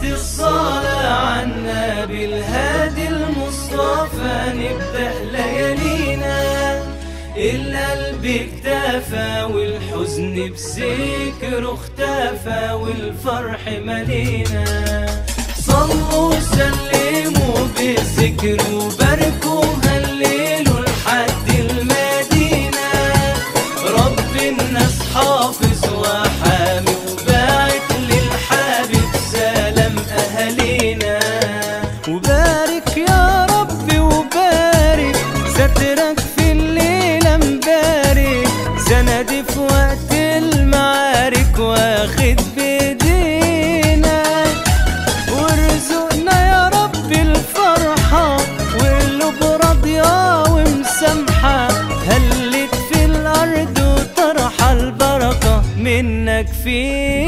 بيت الصلاة عنا بالهادي المصطفى نبدأ ليالينا. القلب اكتفى والحزن بذكره اختفى والفرح ملينا. صلوا وسلموا بالذكر وباركوا هللوا لحد المدينة. رب الناس حافظ وحامي وباعت للحبيب سلام أهالينا. وبارك يا ربي وبارك سترك في الليلة مبارك. سندي في وقت المعارك واخد بيدينا. وارزقنا يا ربي الفرحة والقلوب راضية ومسامحة. هلت في الأرض وطرح البركة منك فينا.